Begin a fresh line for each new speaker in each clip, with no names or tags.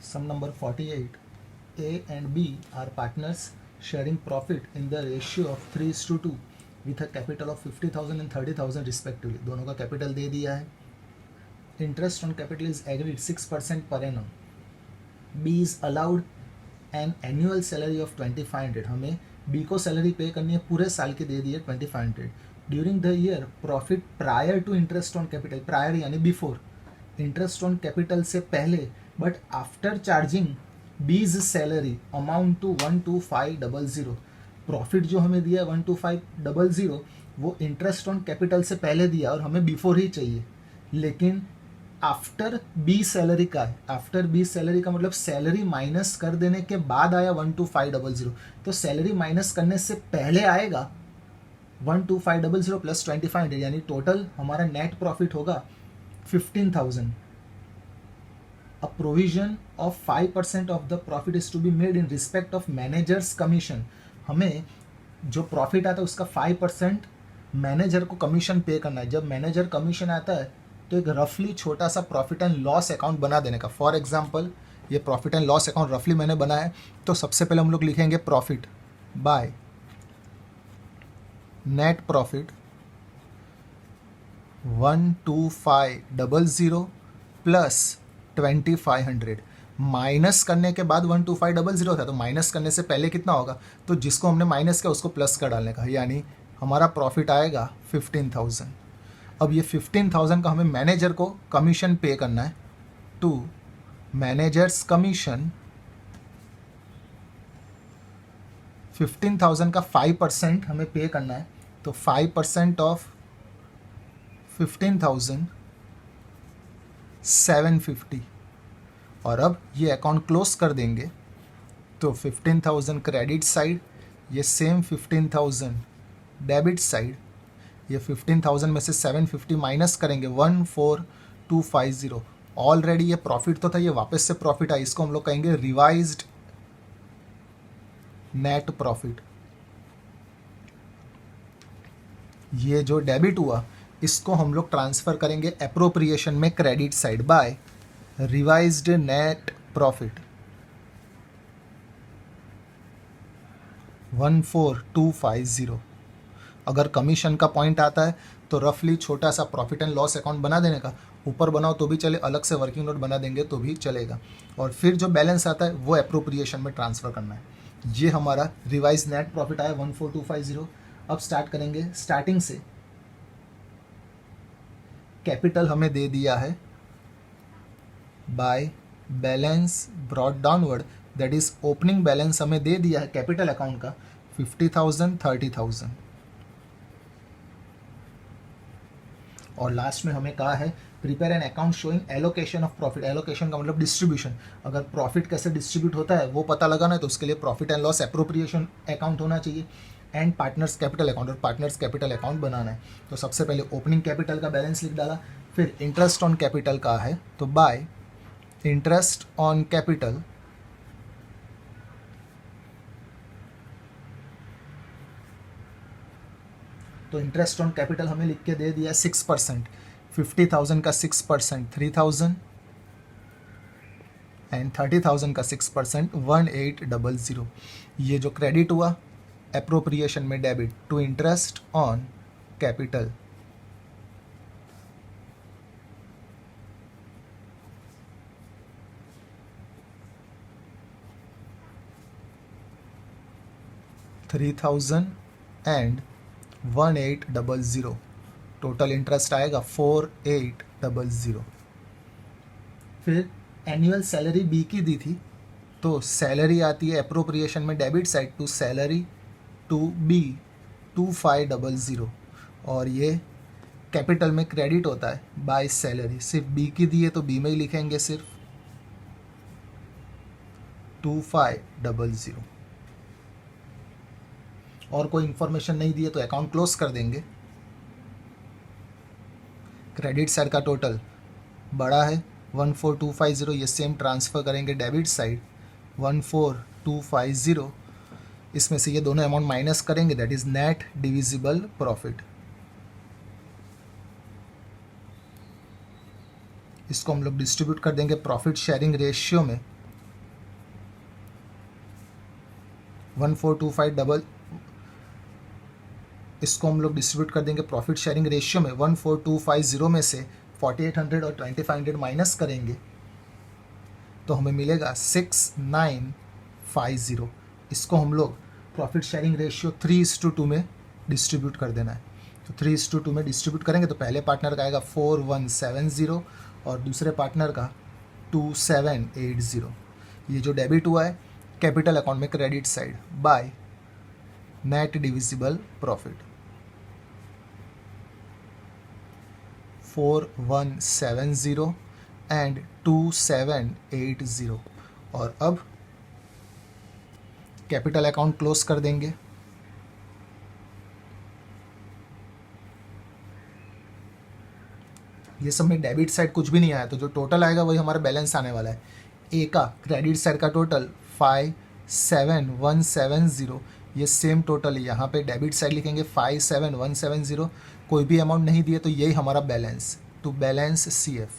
Sum number 48. A and B are partners sharing profit in the ratio of 3:2 with a capital of 50,000 and 30,000 respectively. दोनों का capital दे दिया है. Interest on capital is agreed 6% per annum. B is allowed an annual salary of 2500. हमें B को salary पे करनी है, पूरे साल की दे दी है 2500. During the year profit prior to interest on capital, prior यानी बिफोर, इंटरेस्ट ऑन कैपिटल से पहले, but after charging B's salary amount to 12500. Profit जो हमें दिया है 12500 वो इंटरेस्ट ऑन कैपिटल से पहले दिया और हमें बिफोर ही चाहिए, लेकिन आफ्टर बी सैलरी का है. आफ्टर बी सैलरी का मतलब सैलरी माइनस कर देने के बाद आया 12500, तो सैलरी माइनस करने से पहले आएगा 12500 प्लस 2500, यानी टोटल हमारा नेट प्रॉफिट होगा 15,000. A provision of 5% of the profit is to be made in respect of manager's commission. हमें जो प्रॉफिट आता है उसका 5% मैनेजर को कमीशन पे करना है. जब मैनेजर कमीशन आता है तो एक रफली छोटा सा प्रॉफिट एंड लॉस अकाउंट बना देने का. फॉर एग्जांपल ये प्रॉफिट एंड लॉस अकाउंट रफली मैंने बनाया है, तो सबसे पहले हम लोग लिखेंगे profit by net profit 12500 plus 2500. Minus करने के बाद 12500 था, तो माइनस करने से पहले कितना होगा, तो जिसको हमने माइनस किया उसको प्लस कर डालने का, यानी हमारा प्रॉफिट आएगा 15,000. अब ये 15,000 का हमें मैनेजर को कमीशन पे करना है. टू मैनेजर्स कमीशन 15,000 का 5% हमें पे करना है, तो 5% ऑफ 15,000 750. और अब ये अकाउंट क्लोज कर देंगे, तो 15,000 क्रेडिट साइड, ये सेम 15,000 डेबिट साइड. ये 15,000 में से 750 माइनस करेंगे 14250. ऑलरेडी ये प्रॉफिट तो था, ये वापस से प्रॉफिट है, इसको हम लोग कहेंगे रिवाइज्ड नेट प्रॉफिट. ये जो डेबिट हुआ इसको हम लोग ट्रांसफर करेंगे एप्रोप्रिएशन में credit side by revised net profit 14250. अगर कमीशन का पॉइंट आता है तो रफली छोटा सा प्रॉफिट एंड लॉस अकाउंट बना देने का. ऊपर बनाओ तो भी चले, अलग से वर्किंग नोट बना देंगे तो भी चलेगा, और फिर जो बैलेंस आता है वो एप्रोप्रिएशन में ट्रांसफ़र करना है. ये हमारा रिवाइज नेट प्रॉफिट आया 14250. अब स्टार्ट करेंगे स्टार्टिंग से. कैपिटल हमें दे दिया है by balance brought downward, that is opening balance हमें दे दिया है कैपिटल अकाउंट का 50,000 30,000. और लास्ट में हमें कहा है prepare an account showing allocation of profit. Allocation का मतलब डिस्ट्रीब्यूशन. अगर प्रॉफिट कैसे डिस्ट्रीब्यूट होता है वो पता लगाना है तो उसके लिए profit and loss appropriation account होना चाहिए एंड पार्टनर्स कैपिटल अकाउंट, और पार्टनर्स कैपिटल अकाउंट बनाना है. तो सबसे पहले ओपनिंग कैपिटल का बैलेंस लिख डाला, फिर इंटरेस्ट ऑन कैपिटल का है तो बाय इंटरेस्ट ऑन कैपिटल तो इंटरेस्ट ऑन कैपिटल हमें लिख के दे दिया 6%. 50,000 का 6% 3,000 एंड 30,000 का 6% 1800. ये जो क्रेडिट हुआ एप्रोप्रिएशन में debit to interest on capital. $3,000 and 1800. Total interest आएगा 4800. फिर एनुअल सैलरी बी की दी थी, तो सैलरी आती है एप्रोप्रिएशन में debit side to salary to B 2500, और ये कैपिटल में क्रेडिट होता है बाय सैलरी. सिर्फ बी की दी है तो बी में ही लिखेंगे सिर्फ 2500. और कोई इन्फॉर्मेशन नहीं दी है तो अकाउंट क्लोज कर देंगे. क्रेडिट साइड का टोटल बड़ा है 14250, ये सेम ट्रांसफ़र करेंगे डेबिट साइड 14250. इसमें से ये दोनों अमाउंट माइनस करेंगे, that is net divisible profit. इसको हम लोग डिस्ट्रीब्यूट कर देंगे प्रॉफिट शेयरिंग रेशियो में 1425 डबल, इसको हम लोग डिस्ट्रीब्यूट कर देंगे प्रॉफिट शेयरिंग रेशियो में। 14250 में से 4800 और 2500 माइनस करेंगे तो हमें मिलेगा 6950। इसको हम लोग प्रॉफिट शेयरिंग रेशियो 3:2 में डिस्ट्रीब्यूट कर देना है। तो 3:2 में डिस्ट्रीब्यूट करेंगे तो पहले पार्टनर का आएगा 4170 और दूसरे पार्टनर का 2780। ये जो डेबिट हुआ है कैपिटल अकाउंट में credit side by net divisible profit 4170 and 2780। और अब कैपिटल अकाउंट क्लोज कर देंगे। ये सब में डेबिट साइड कुछ भी नहीं आया तो जो टोटल आएगा वही हमारा बैलेंस आने वाला है। ए का क्रेडिट साइड का टोटल 57170, ये सेम टोटल यहाँ पे डेबिट साइड लिखेंगे 57170। कोई भी अमाउंट नहीं दिए तो यही हमारा बैलेंस, टू बैलेंस CF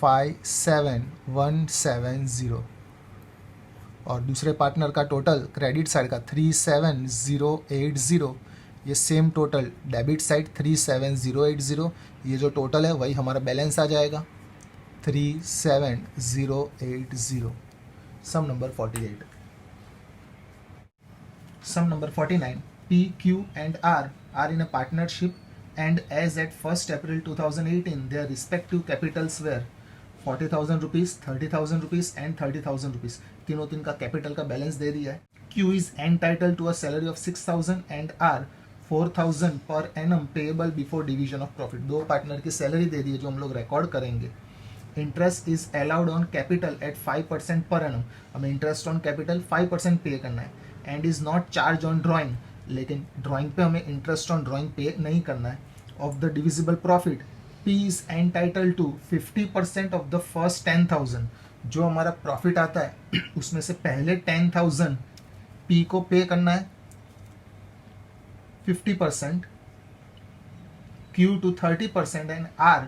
57170 और दूसरे पार्टनर का टोटल क्रेडिट साइड का 37080, ये सेम टोटल डेबिट साइड 37080। ये जो टोटल है वही हमारा बैलेंस आ जाएगा 37080। सम number 48। Sum number 49. P, Q and R are in a partnership and as at 1st April 2018 their respective capitals were 40,000 rupees, 30,000 rupees and 30,000 rupees. तीनों तीन का कैपिटल का बैलेंस दे दिया है। Q is entitled to a salary of 6,000 and R 4,000 per annum payable before division of profit. दो partner की salary दे दी है जो हम लोग रिकॉर्ड करेंगे। Interest is allowed on capital eight 5% per annum, हमें इंटरेस्ट ऑन कैपिटल 5% पे करना है। And is not charge on drawing, लेकिन ड्राइंग पे हमें इंटरेस्ट ऑन ड्राइंग पे नहीं करना है। Of the divisible profit P is entitle to 50% of the first 10,000। जो हमारा प्रॉफिट आता है उसमें से पहले 10,000 पी को पे करना है 50%, Q to 30% and R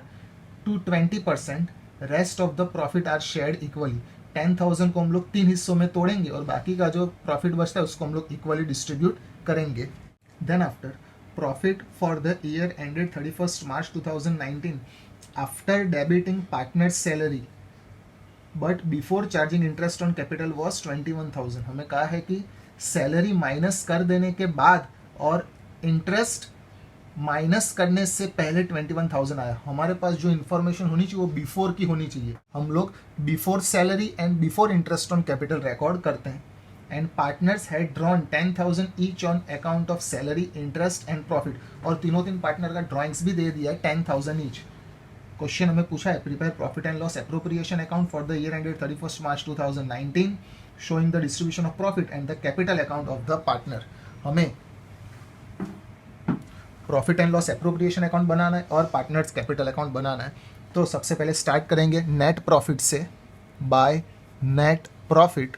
to 20%। Rest of the profit are shared equally. 10,000 को हम लोग 3 हिस्सों में तोड़ेंगे और बाकी का जो प्रॉफिट बचता है उसको हम लोग इक्वली डिस्ट्रीब्यूट करेंगे। Then after profit for the year ended 31st March 2019 after debiting partner salary but before charging interest on capital was 21,000। हमें कहा है कि सैलरी माइनस कर देने के बाद और इंटरेस्ट माइनस करने से पहले 21,000 आया। हमारे पास जो इन्फॉर्मेशन होनी चाहिए वो बिफोर की होनी चाहिए। हम लोग before salary and before interest on capital record करते हैं। And partners had drawn 10,000 each on account of salary, interest and profit. और तीनों तीन पार्टनर का ड्रॉइंग्स भी दे दिया है 10,000 ईच। क्वेश्चन हमें पूछा है prepare profit and loss appropriation account for the year ended 31st March 2019 showing the distribution of profit and the capital account of the partner. हमें profit and loss appropriation account बनाना है और partners capital account बनाना है। तो सबसे पहले start करेंगे नेट प्रॉफिट से। बाय नेट प्रॉफिट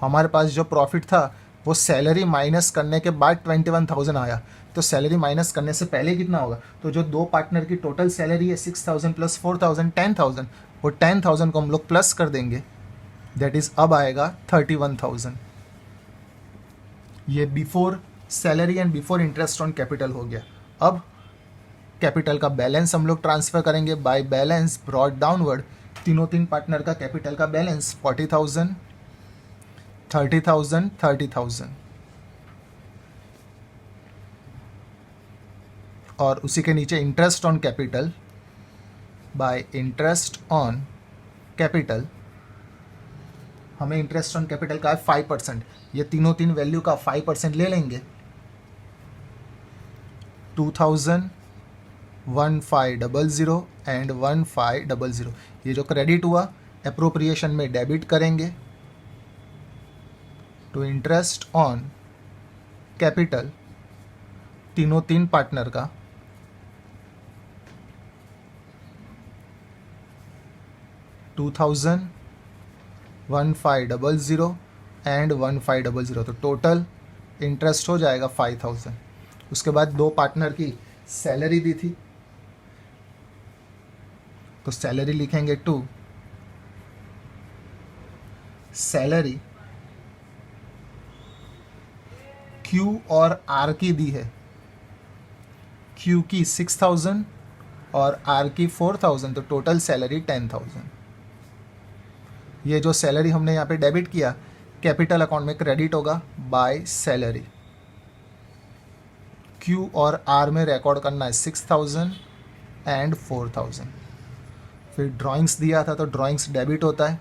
हमारे पास जो प्रॉफिट था वो सैलरी माइनस करने के बाद 21,000 आया। तो सैलरी माइनस करने से पहले कितना होगा? तो जो दो पार्टनर की टोटल सैलरी है 6,000 प्लस 4,000 10,000, वो 10,000 को हम लोग प्लस कर देंगे। दैट इज अब आएगा 31,000। ये before salary and before interest on capital हो गया। अब कैपिटल का बैलेंस हम लोग ट्रांसफर करेंगे बाय बैलेंस ब्रॉड डाउनवर्ड। तीनों तीन पार्टनर का कैपिटल का बैलेंस 40,000, 30,000, 30,000 और उसी के नीचे interest on capital by interest on capital. हमें इंटरेस्ट ऑन कैपिटल का है 5%। ये तीनों तीन वैल्यू का 5% ले लेंगे। 2,000, 1,500 एंड 1,500। ये जो क्रेडिट हुआ एप्रोप्रिएशन में डेबिट करेंगे टू इंटरेस्ट ऑन कैपिटल तीनों तीन पार्टनर का। $2,000, 1,500 एंड 1,500। तो टोटल इंटरेस्ट हो जाएगा 5,000। उसके बाद दो पार्टनर की सैलरी दी थी तो सैलरी लिखेंगे 2 सैलरी Q और R की दी है, Q की 6,000 और R की 4,000, तो टोटल सैलरी 10,000। ये जो सैलरी हमने यहाँ पे डेबिट किया कैपिटल अकाउंट में क्रेडिट होगा बाय सैलरी। Q और R में रिकॉर्ड करना है 6,000 एंड 4,000। फिर ड्राइंग्स दिया था तो ड्राइंग्स डेबिट होता है।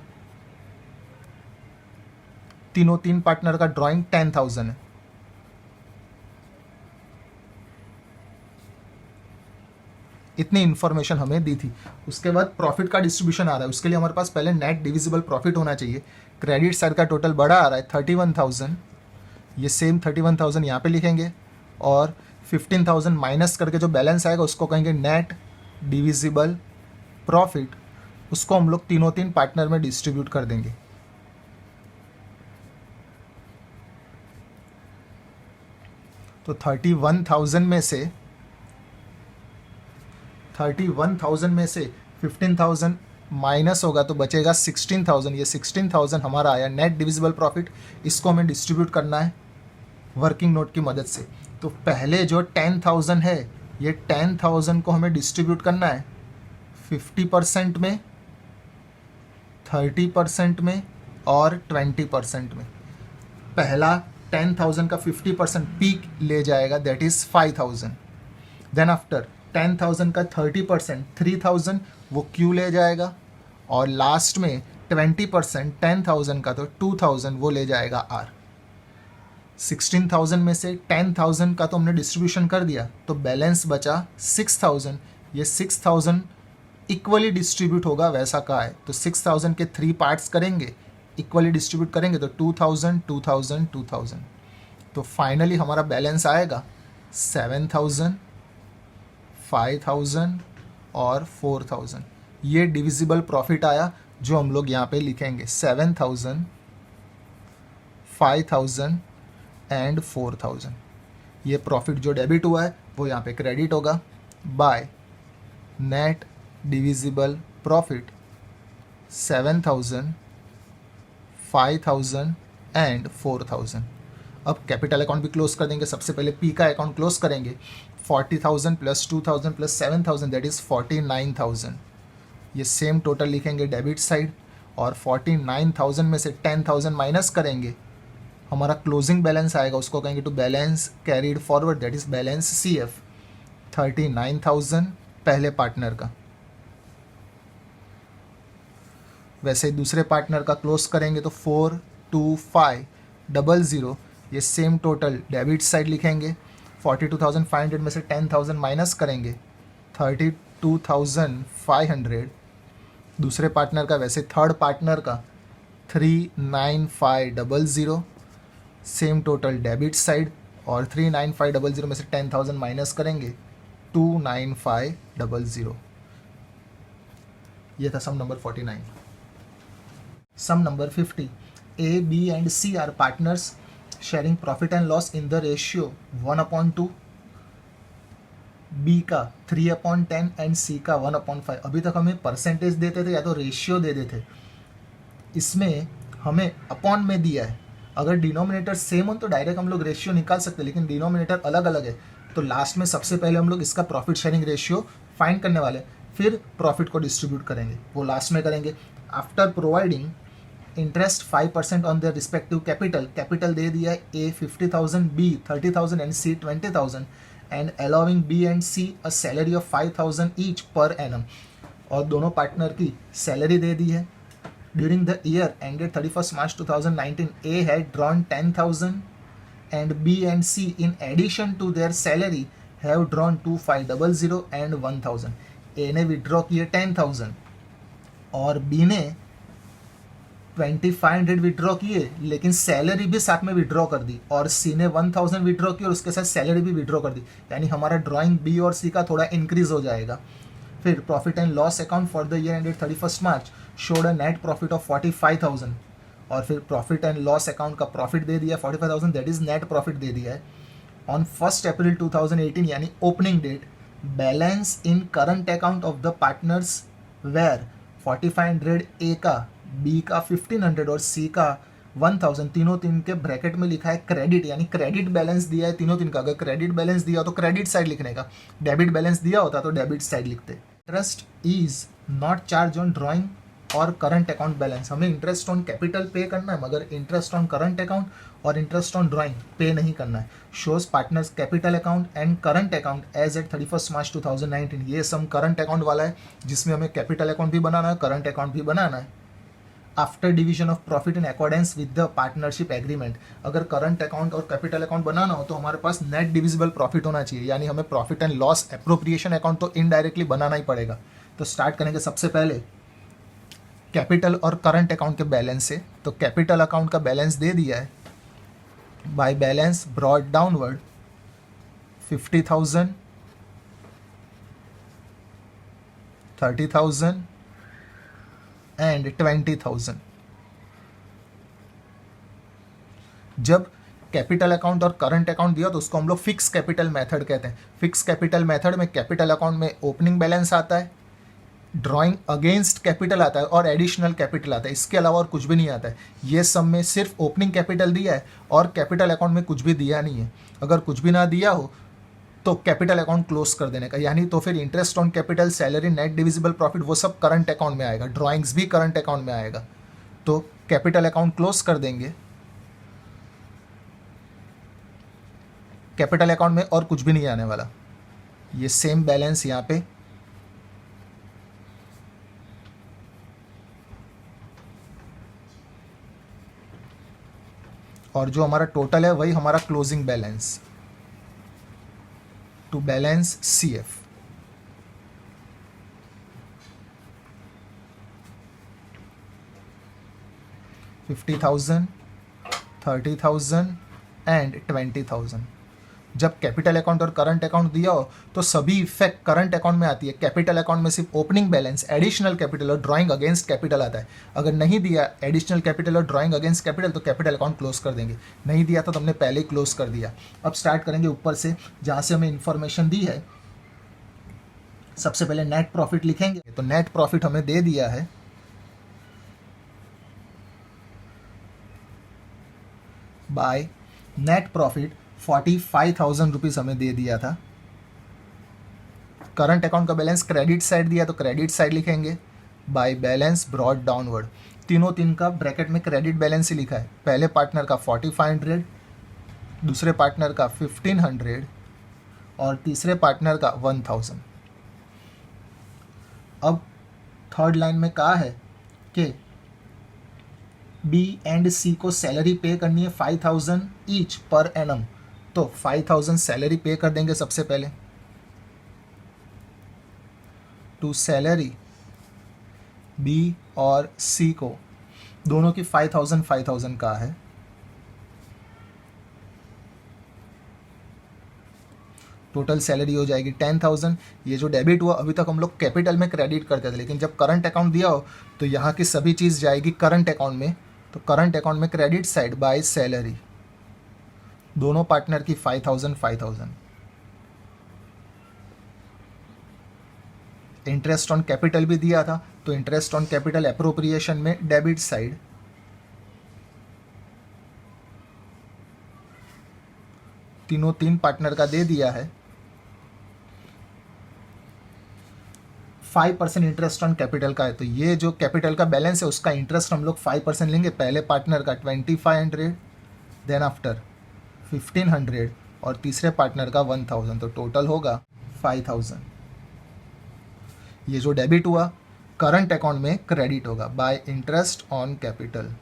तीन पार्टनर का ड्राइंग 10,000 है। इतनी इंफॉर्मेशन हमें दी थी। उसके बाद प्रॉफिट का डिस्ट्रीब्यूशन आ रहा है, उसके लिए हमारे पास पहले नेट डिविजिबल प्रॉफिट होना चाहिए। क्रेडिट साइड का टोटल बड़ा आ रहा है 31,000, ये सेम 31,000 यहाँ पे लिखेंगे और 15,000 माइनस करके जो बैलेंस आएगा उसको कहेंगे नेट डिविजिबल प्रॉफिट। उसको हम लोग तीन पार्टनर में डिस्ट्रीब्यूट कर देंगे। तो 31,000 में से 15,000 माइनस होगा तो बचेगा 16,000। ये 16,000 हमारा आया नेट डिविजिबल प्रॉफिट। इसको हमें डिस्ट्रीब्यूट करना है वर्किंग नोट की मदद से। तो पहले जो 10,000 है ये 10,000 को हमें डिस्ट्रीब्यूट करना है 50% में, 30% में और 20% में। पहला 10,000 का 50% पीक ले जाएगा, दैट इज 5,000। देन आफ्टर 10,000 का 30% 3,000 वो क्यू ले जाएगा और लास्ट में 20% 10,000 का तो 2,000 वो ले जाएगा आर। 16,000 में से 10,000 का तो हमने डिस्ट्रीब्यूशन कर दिया तो बैलेंस बचा 6,000। ये 6,000 इक्वली डिस्ट्रीब्यूट होगा वैसा कहा है, तो 6,000 के 3 पार्ट्स करेंगे, इक्वली डिस्ट्रीब्यूट करेंगे तो 2,000 2,000 2,000। तो फाइनली हमारा बैलेंस आएगा 7,000 5,000 और 4,000। ये डिविजिबल प्रॉफिट आया जो हम लोग यहाँ पे लिखेंगे 7,000 5,000 एंड 4,000। ये प्रॉफिट जो डेबिट हुआ है वो यहाँ पे क्रेडिट होगा by net divisible profit 7,000 5,000 and 4,000। अब कैपिटल अकाउंट भी क्लोज कर देंगे। सबसे पहले पी का अकाउंट क्लोज करेंगे। 40,000 प्लस 2,000 प्लस 7,000 दैट इज़ 49,000। ये सेम टोटल लिखेंगे डेबिट साइड और 49,000 में से 10,000 माइनस करेंगे, हमारा क्लोजिंग बैलेंस आएगा, उसको कहेंगे to balance carried forward that is balance C F. 39,000 पहले पार्टनर का, वैसे ही दूसरे पार्टनर का क्लोज करेंगे तो 42500 ये सेम टोटल डेबिट साइड लिखेंगे। 42,500 में से 10,000 माइनस करेंगे 32,500। दूसरे पार्टनर का, वैसे थर्ड पार्टनर का 39500 सेम टोटल डेबिट साइड और 39500 में से 10,000 माइनस करेंगे 29500। ये था sum number 49। Sum number 50, A B and C are partners sharing profit and loss in the ratio 1/2, B का 3/10 एंड सी का 1/5। अभी तक हमें परसेंटेज देते थे या तो रेशियो दे देते, इसमें हमें अपॉन में दिया है। अगर डिनोमिनेटर सेम हो तो डायरेक्ट हम लोग रेशियो निकाल सकते हैं, लेकिन डिनोमिनेटर अलग अलग है तो लास्ट में सबसे पहले हम लोग इसका प्रॉफिट शेयरिंग रेशियो फाइंड करने वाले, फिर प्रॉफिट को डिस्ट्रीब्यूट करेंगे, वो लास्ट में करेंगे। After providing interest 5% on their respective capital, capital दे दिया है A 50,000, B 30,000 and C 20,000 and allowing B and C a salary of 5,000 each per annum. और दोनों पार्टनर की सैलरी दे दी है। During the year ended 31st March 2019, A had drawn 10,000 and B and C in addition to their salary have drawn 2,500 and 1,000. A ने withdraw किए 10,000 और B ने 2,500 withdraw किए, लेकिन सैलरी भी साथ में विड्रॉ कर दी, और C ने 1,000 विड्रॉ की और उसके साथ सैलरी भी विड्रॉ कर दी, यानी हमारा ड्राइंग B और C का थोड़ा इंक्रीज हो जाएगा। फिर profit and loss account for the year ended 31st March showed a net profit of 45,000, और फिर प्रॉफिट एंड लॉस अकाउंट का प्रॉफिट दे दिया 45,000 दैट इज नेट प्रॉफिट दे दिया है। ऑन 1 अप्रैल 2018 यानी opening date, balance in current account of the partners were 4,500 A का बी का 1500 और सी का 1000, तीनों तीन के ब्रैकेट में लिखा है क्रेडिट, यानी क्रेडिट बैलेंस दिया है तीनों तीन का। अगर क्रेडिट बैलेंस दिया तो क्रेडिट साइड लिखने का, डेबिट बैलेंस दिया होता तो डेबिट साइड लिखते। Interest is not charge on drawing और करंट अकाउंट बैलेंस। हमें इंटरेस्ट ऑन कैपिटल पे करना है, मगर इंटरेस्ट ऑन करंट अकाउंट और इंटरेस्ट ऑन ड्रॉइंग पे नहीं करना है। Shows partners capital account and current account as at 31 March 2019। ये सम करंट अकाउंट वाला है, जिसमें हमें कैपिटल अकाउंट भी बनाना है, करंट अकाउंट भी बनाना है। After division of profit in accordance with the partnership agreement. अगर करंट अकाउंट और कैपिटल अकाउंट बनाना हो तो हमारे पास नेट डिविजिबल प्रॉफिट होना चाहिए, यानी हमें profit and loss appropriation account तो इनडायरेक्टली बनाना ही पड़ेगा। तो स्टार्ट करेंगे सबसे पहले कैपिटल और करंट अकाउंट के बैलेंस से। तो कैपिटल अकाउंट का बैलेंस दे दिया है, by balance brought downward 50,000, 30,000 and 20,000। जब कैपिटल अकाउंट और करंट अकाउंट दिया तो उसको हम लोग फिक्स कैपिटल मेथड कहते हैं। फिक्स कैपिटल मेथड में कैपिटल अकाउंट में ओपनिंग बैलेंस आता है, ड्राइंग अगेंस्ट कैपिटल आता है और एडिशनल कैपिटल आता है। इसके अलावा और कुछ भी नहीं आता है। ये सब में सिर्फ ओपनिंग कैपिटल दिया है और कैपिटल अकाउंट में कुछ भी दिया नहीं है। अगर कुछ भी ना दिया हो तो कैपिटल अकाउंट क्लोज कर देने का, यानी तो फिर interest on capital, salary, net divisible profit वो सब करंट अकाउंट में आएगा, ड्राइंग्स भी करंट अकाउंट में आएगा। तो कैपिटल अकाउंट क्लोज कर देंगे, कैपिटल अकाउंट में और कुछ भी नहीं आने वाला। ये सेम बैलेंस यहाँ पे और जो हमारा टोटल है वही हमारा closing balance to balance CF। $50,000, 30,000 and 20,000। जब कैपिटल अकाउंट और करंट अकाउंट दिया हो तो सभी इफेक्ट करंट अकाउंट में आती है। कैपिटल अकाउंट में सिर्फ ओपनिंग बैलेंस, एडिशनल कैपिटल और ड्राइंग अगेंस्ट कैपिटल आता है। अगर नहीं दिया एडिशनल कैपिटल और ड्राइंग अगेंस्ट कैपिटल तो कैपिटल अकाउंट क्लोज कर देंगे। नहीं दिया था तो हमने पहले ही क्लोज कर दिया। अब स्टार्ट करेंगे ऊपर से, जहाँ से हमें इंफॉर्मेशन दी है। सबसे पहले नेट प्रॉफिट लिखेंगे। तो नेट प्रॉफिट हमें दे दिया है बाय नेट प्रॉफिट 45,000 रुपीज हमें दे दिया था। करंट अकाउंट का बैलेंस क्रेडिट साइड दिया तो क्रेडिट साइड लिखेंगे, बाय बैलेंस ब्रॉट डाउनवर्ड। तीनों तीन का ब्रैकेट में क्रेडिट बैलेंस ही लिखा है। पहले पार्टनर का 4500, दूसरे पार्टनर का 1500 और तीसरे पार्टनर का 1000। अब थर्ड लाइन में कहा है कि बी एंड सी को सैलरी पे करनी है 5,000 ईच पर एनम। तो 5,000 सैलरी पे कर देंगे सबसे पहले टू सैलरी बी और सी को, दोनों की 5,000 का है। टोटल सैलरी हो जाएगी 10,000। ये जो डेबिट हुआ अभी तक हम लोग कैपिटल में क्रेडिट करते थे, लेकिन जब करंट अकाउंट दिया हो तो यहाँ की सभी चीज़ जाएगी करंट अकाउंट में। तो करंट अकाउंट में क्रेडिट साइड बाय सैलरी, दोनों पार्टनर की 5,000। इंटरेस्ट ऑन कैपिटल भी दिया था तो इंटरेस्ट ऑन कैपिटल एप्रोप्रिएशन में डेबिट साइड, तीनों तीन पार्टनर का दे दिया है। 5% इंटरेस्ट ऑन कैपिटल का है, तो ये जो कैपिटल का बैलेंस है उसका इंटरेस्ट हम लोग 5% लेंगे। पहले पार्टनर का 2500, देन आफ्टर 1500 और तीसरे पार्टनर का 1000। तो टोटल होगा 5,000। ये जो डेबिट हुआ करंट अकाउंट में क्रेडिट होगा bye interest on capital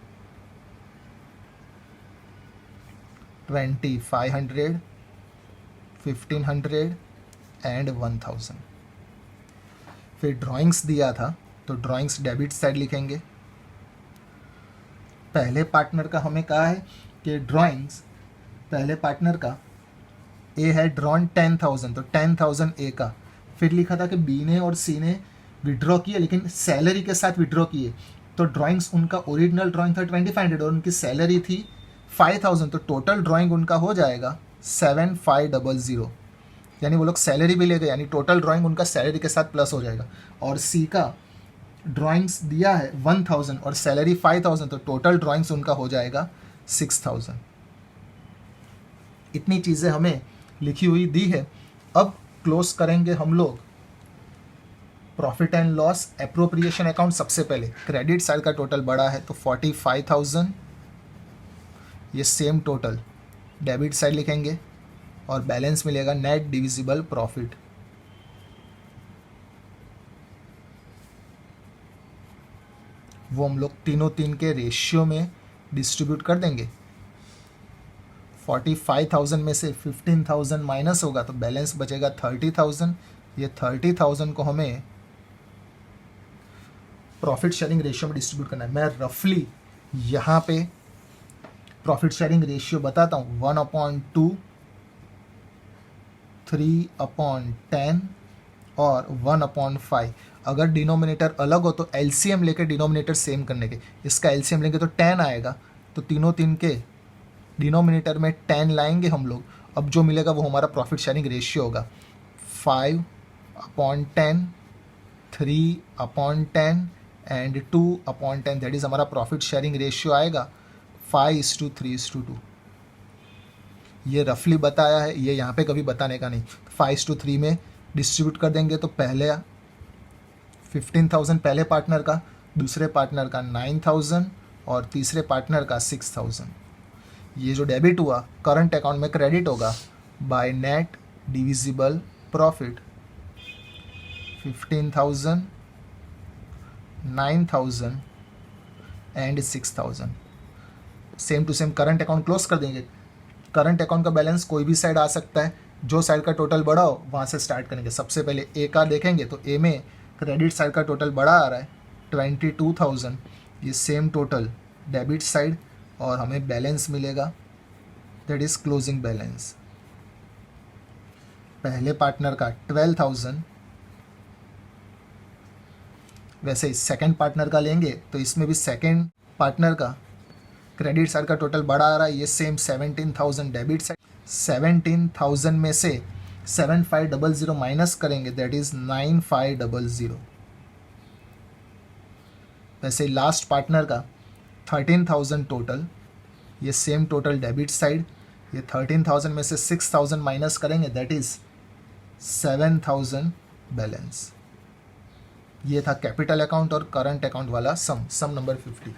2500, 1500 and 1000। फिर ड्राइंग्स दिया था तो ड्राइंग्स डेबिट साइड लिखेंगे। पहले पार्टनर का हमें कहा है कि ड्राइंग्स, पहले पार्टनर का ए है ड्रॉन 10,000 तो 10,000 ए का। फिर लिखा था कि बी ने और सी ने विड्रॉ किए लेकिन सैलरी के साथ विड्रॉ किए, तो ड्राइंग्स उनका ओरिजिनल ड्राइंग था 2500 और उनकी सैलरी थी 5,000। तो टोटल ड्राइंग उनका हो जाएगा 7,500, यानी वो लोग सैलरी भी ले गए, यानी टोटल ड्राइंग उनका सैलरी के साथ प्लस हो जाएगा। और सी का ड्राइंग्स दिया है 1000 और सैलरी 5000, तो टोटल ड्राइंग्स उनका हो जाएगा 6000। इतनी चीज़ें हमें लिखी हुई दी है। अब क्लोज करेंगे हम लोग profit and loss appropriation account. सबसे पहले क्रेडिट साइड का टोटल बड़ा है तो 45,000, ये सेम टोटल डेबिट साइड लिखेंगे और बैलेंस मिलेगा नेट डिविजिबल प्रॉफिट। वो हम लोग तीनों तीन के रेशियो में डिस्ट्रीब्यूट कर देंगे। 45,000 में से 15,000 माइनस होगा तो बैलेंस बचेगा 30,000। ये 30,000 को हमें प्रॉफिट शेयरिंग रेशियो में डिस्ट्रीब्यूट करना है। मैं रफली यहाँ पे प्रॉफिट शेयरिंग रेशियो बताता हूँ, 1/2, 3/10 और 1/5। अगर डिनोमिनेटर अलग हो तो एलसीएम लेके डिनोमिनेटर सेम करने के, इसका एलसीएम लेंगे तो 10 आएगा, तो तीनों तीन के डिनोमिनेटर में 10 लाएंगे हम लोग। अब जो मिलेगा वो हमारा प्रॉफिट शेयरिंग रेशियो होगा। 5/10, 3/10 एंड 2/10, दैट इज़ हमारा प्रॉफिट शेयरिंग रेशियो आएगा 5:3:2। ये रफली बताया है, ये यहाँ पे कभी बताने का नहीं। 5:3 में डिस्ट्रीब्यूट कर देंगे तो पहले 15,000 पहले पार्टनर का, दूसरे पार्टनर का 9,000 और तीसरे पार्टनर का 6,000। ये जो डेबिट हुआ करंट अकाउंट में क्रेडिट होगा by net divisible profit. 15,000, 9,000 and 6,000। Same to same current account close कर देंगे। करंट अकाउंट का बैलेंस कोई भी साइड आ सकता है, जो साइड का टोटल बड़ा हो वहाँ से स्टार्ट करेंगे। सबसे पहले ए का देखेंगे तो ए में क्रेडिट साइड का टोटल बड़ा आ रहा है 22,000, ये सेम टोटल डेबिट साइड और हमें बैलेंस मिलेगा, दैट इज़ क्लोजिंग बैलेंस। पहले पार्टनर का 12,000, वैसे सेकंड पार्टनर का लेंगे तो इसमें भी सेकंड पार्टनर का क्रेडिट साइड का टोटल बड़ा आ रहा है, ये सेम 17,000 डेबिट साइड। 17,000 में से 7500 माइनस करेंगे, दैट इज 9500। वैसे लास्ट पार्टनर का 13,000 टोटल, ये सेम टोटल डेबिट साइड। ये 13,000 में से 6,000 माइनस करेंगे, दैट इज 7,000 बैलेंस। ये था कैपिटल अकाउंट और करंट अकाउंट वाला सम नंबर 50।